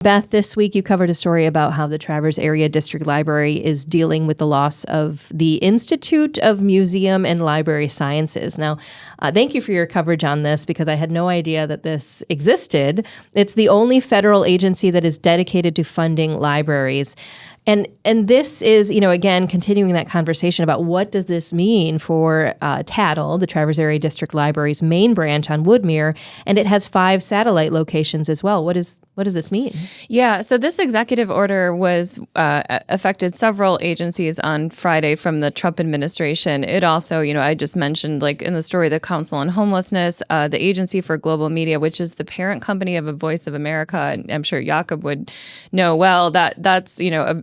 Beth, this week you covered a story about how the Traverse Area District Library is dealing with the loss of the Institute of Museum and Library Sciences. Now, thank you for your coverage on this because I had no idea that this existed. It's the only federal agency that is dedicated to funding libraries. And this is, again, continuing that conversation about what does this mean for TADL, the Traverse Area District Library's main branch on Woodmere, and it has 5 satellite locations as well. What does this mean? Yeah, so this executive order was affected several agencies on Friday from the Trump administration. It also, I just mentioned, like in the story, the Council on Homelessness, the Agency for Global Media, which is the parent company of Voice of America, and I'm sure Jakob would know well that's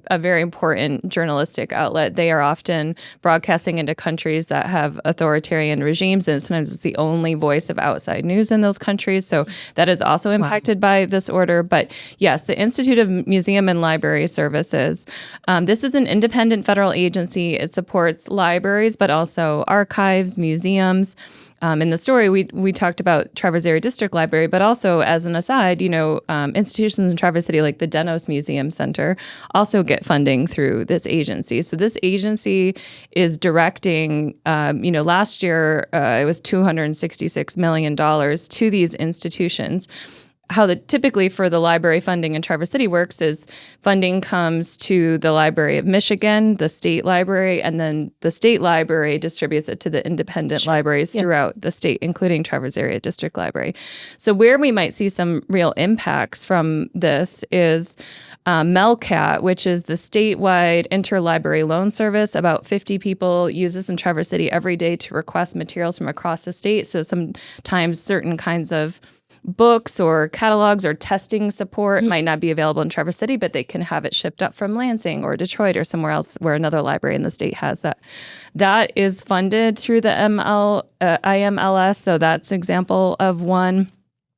a very important journalistic outlet. They are often broadcasting into countries that have authoritarian regimes, and sometimes it's the only voice of outside news in those countries. So that is also impacted by this order. But yes, the Institute of Museum and Library Services. This is an independent federal agency. It supports libraries, but also archives, museums. In the story, we talked about Traverse Area District Library, but also as an aside, institutions in Traverse City like the Denos Museum Center also get funding through this agency. So this agency is directing, last year it was $266 million to these institutions. How typically for the library funding in Traverse City works is funding comes to the Library of Michigan, the state library, and then the state library distributes it to the independent libraries throughout the state, including Traverse Area District Library. So where we might see some real impacts from this is MELCAT, which is the statewide interlibrary loan service. About 50 people use this in Traverse City every day to request materials from across the state. So sometimes certain kinds of books or catalogs or testing support might not be available in Traverse City, but they can have it shipped up from Lansing or Detroit or somewhere else where another library in the state has that. That is funded through the IMLS, so that's an example of one.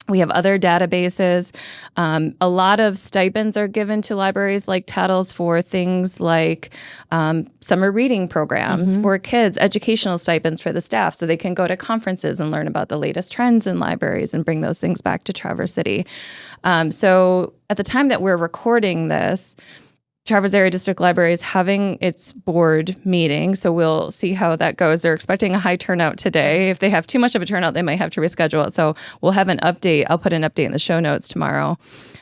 We have other databases. A lot of stipends are given to libraries like TADL's for things like summer reading programs for kids, educational stipends for the staff so they can go to conferences and learn about the latest trends in libraries and bring those things back to Traverse City. So at the time that we're recording this, Traverse Area District Library is having its board meeting, so we'll see how that goes. They're expecting a high turnout today. If they have too much of a turnout, they might have to reschedule it. So we'll have an update. I'll put an update in the show notes tomorrow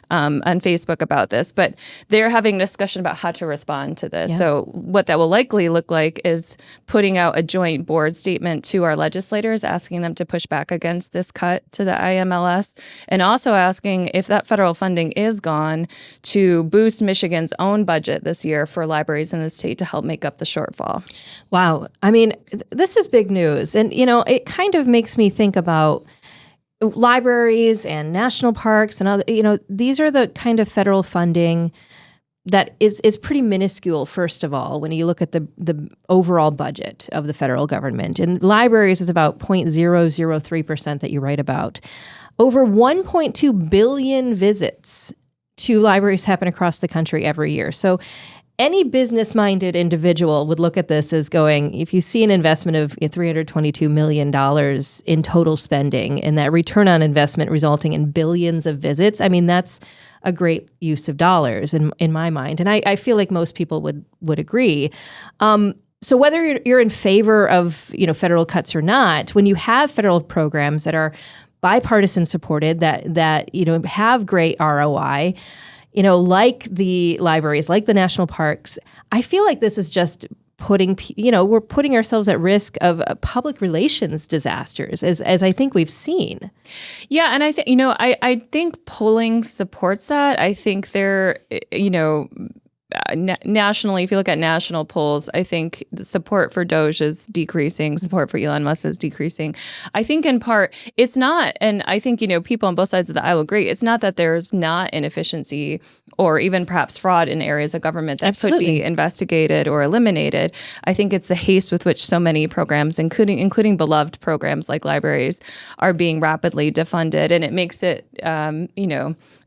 on Facebook about this. But they're having a discussion about how to respond to this. Yeah. So what that will likely look like is putting out a joint board statement to our legislators, asking them to push back against this cut to the IMLS, and also asking if that federal funding is gone to boost Michigan's own budget this year for libraries in the state to help make up the shortfall. Wow. I mean, this is big news. And, it kind of makes me think about libraries and national parks and other, these are the kind of federal funding that is pretty minuscule, first of all, when you look at the overall budget of the federal government. And libraries is about 0.003% that you write about. Over 1.2 billion visits to libraries happen across the country every year. So any business-minded individual would look at this as going, if you see an investment of $322 million in total spending and that return on investment resulting in billions of visits, I mean, that's a great use of dollars in my mind. And I feel like most people would agree. So whether you're in favor of federal cuts or not, when you have federal programs that are bipartisan supported, that have great ROI, like the libraries, like the national parks, I feel like this is just we're putting ourselves at risk of public relations disasters, as I think we've seen. Yeah, and I think I think polling supports that. I think there, nationally, if you look at national polls, I think the support for Doge is decreasing, support for Elon Musk is decreasing. I think in part it's not, and I think, people on both sides of the aisle agree, it's not that there's not inefficiency or even perhaps fraud in areas of government that could be investigated or eliminated. I think it's the haste with which so many programs, including beloved programs like libraries, are being rapidly defunded. And it makes it, the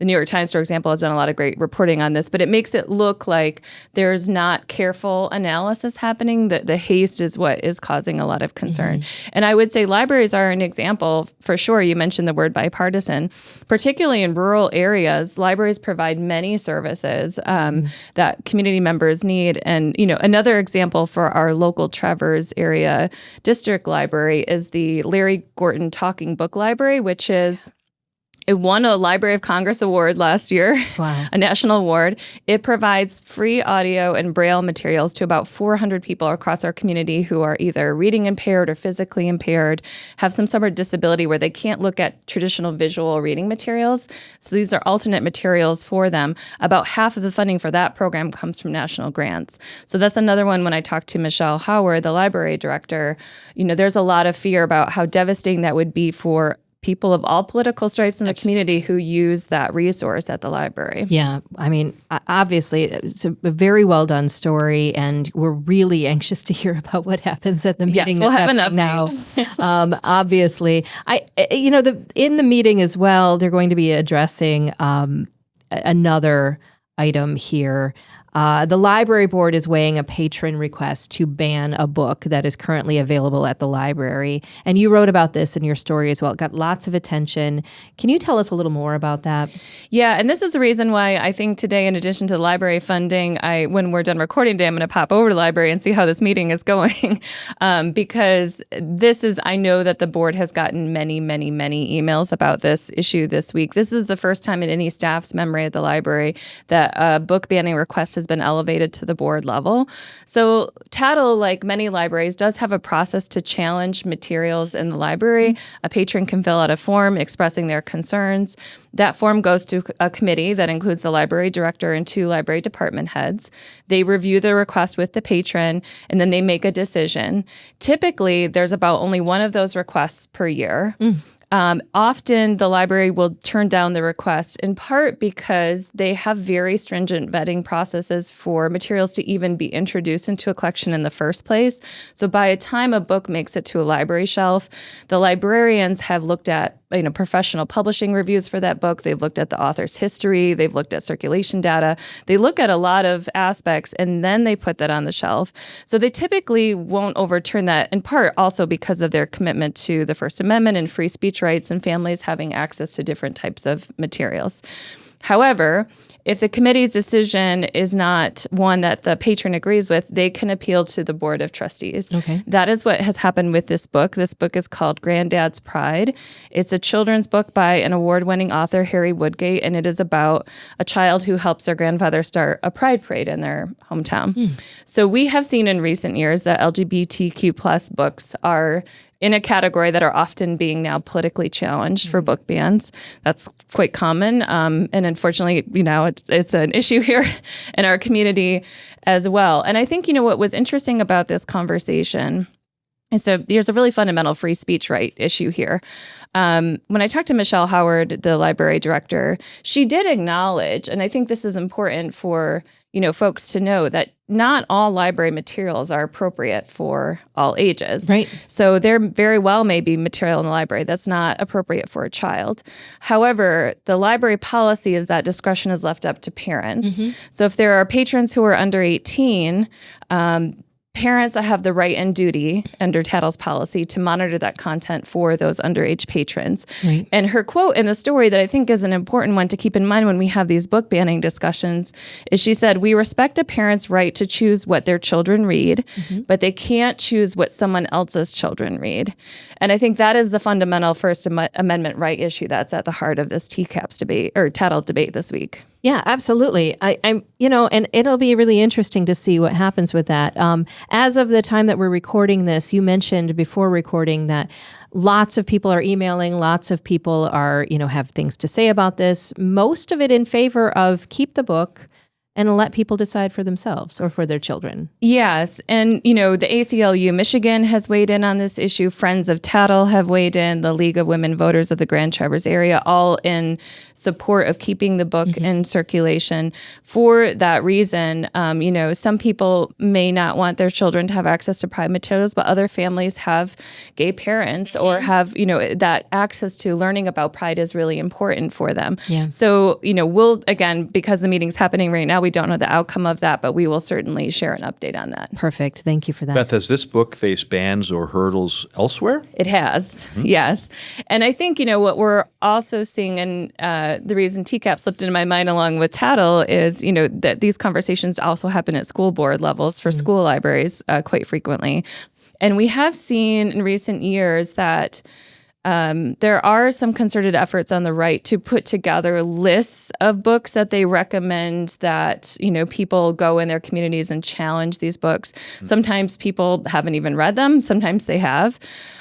New York Times, for example, has done a lot of great reporting on this, but it makes it look like there's not careful analysis happening. The haste is what is causing a lot of concern. And I would say libraries are an example for sure. You mentioned the word bipartisan. Particularly in rural areas, libraries provide many services that community members need. And, another example for our local Traverse area district library is the Larry Gorton Talking Book Library, which is it won a Library of Congress award last year, a national award. It provides free audio and Braille materials to about 400 people across our community who are either reading impaired or physically impaired, have some sort of disability where they can't look at traditional visual reading materials. So these are alternate materials for them. About half of the funding for that program comes from national grants. So that's another one. When I talked to Michelle Howard, the library director, there's a lot of fear about how devastating that would be for people of all political stripes in the community who use that resource at the library. Yeah. I mean, obviously, it's a very well done story, and we're really anxious to hear about what happens at the meeting. Yes, we'll have an update now. Obviously, in the meeting as well, they're going to be addressing another item here. The library board is weighing a patron request to ban a book that is currently available at the library. And you wrote about this in your story as well. It got lots of attention. Can you tell us a little more about that? Yeah, and this is the reason why I think today, in addition to library funding, when we're done recording today, I'm going to pop over to the library and see how this meeting is going. Because I know that the board has gotten many, many, many emails about this issue this week. This is the first time in any staff's memory at the library that a book banning request has been elevated to the board level. So Tattle, like many libraries, does have a process to challenge materials in the library. A patron can fill out a form expressing their concerns. That form goes to a committee that includes the library director and 2 library department heads. They review the request with the patron, and then they make a decision. Typically, there's about only one of those requests per year. Often the library will turn down the request, in part because they have very stringent vetting processes for materials to even be introduced into a collection in the first place. So by the time a book makes it to a library shelf, the librarians have looked at professional publishing reviews for that book. They've looked at the author's history. They've looked at circulation data. They look at a lot of aspects, and then they put that on the shelf. So they typically won't overturn that, in part also because of their commitment to the First Amendment and free speech rights and families having access to different types of materials. However, if the committee's decision is not one that the patron agrees with, they can appeal to the Board of Trustees. Okay. That is what has happened with this book. This book is called Granddad's Pride. It's a children's book by an award-winning author, Harry Woodgate, and it is about a child who helps their grandfather start a pride parade in their hometown. So we have seen in recent years that LGBTQ plus books are in a category that are often being now politically challenged for book bans. That's quite common. And unfortunately, it's an issue here in our community as well. And I think, what was interesting about this conversation is there's a really fundamental free speech right issue here. When I talked to Michelle Howard, the library director, she did acknowledge, and I think this is important for folks to know, that not all library materials are appropriate for all ages. Right. So there very well may be material in the library that's not appropriate for a child. However, the library policy is that discretion is left up to parents. So if there are patrons who are under 18, parents have the right and duty under Tattle's policy to monitor that content for those underage patrons. Right. And her quote in the story that I think is an important one to keep in mind when we have these book banning discussions is she said, "We respect a parent's right to choose what their children read, but they can't choose what someone else's children read." And I think that is the fundamental First Amendment right issue that's at the heart of this TCAPS debate or Tattle debate this week. Yeah, absolutely. I'm and it'll be really interesting to see what happens with that. As of the time that we're recording this, you mentioned before recording that lots of people are emailing, lots of people are, have things to say about this. Most of it in favor of keep the book and let people decide for themselves or for their children. Yes. And, the ACLU Michigan has weighed in on this issue. Friends of Tattle have weighed in, the League of Women Voters of the Grand Traverse area, all in support of keeping the book in circulation. For that reason, some people may not want their children to have access to pride materials, but other families have gay parents or have, that access to learning about pride is really important for them. Yeah. So, we'll, again, because the meeting's happening right now, now. We don't know the outcome of that, but we will certainly share an update on that. Perfect. Thank you for that. Beth, has this book faced bans or hurdles elsewhere? It has, yes. And I think, what we're also seeing, and the reason TCAP slipped into my mind along with Tattle is, that these conversations also happen at school board levels for school libraries quite frequently. And we have seen in recent years that there are some concerted efforts on the right to put together lists of books that they recommend that, people go in their communities and challenge these books. Sometimes people haven't even read them. Sometimes they have.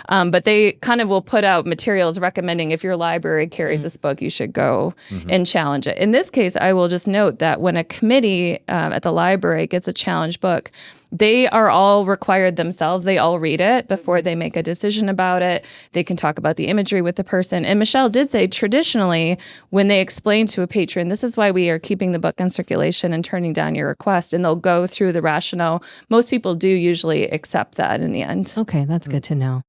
But they kind of will put out materials recommending if your library carries this book, you should go and challenge it. In this case, I will just note that when a committee at the library gets a challenge book, they are all required themselves. They all read it before they make a decision about it. They can talk about the imagery with the person. And Michelle did say traditionally, when they explain to a patron, this is why we are keeping the book in circulation and turning down your request, and they'll go through the rationale. Most people do usually accept that in the end. Okay, that's good to know.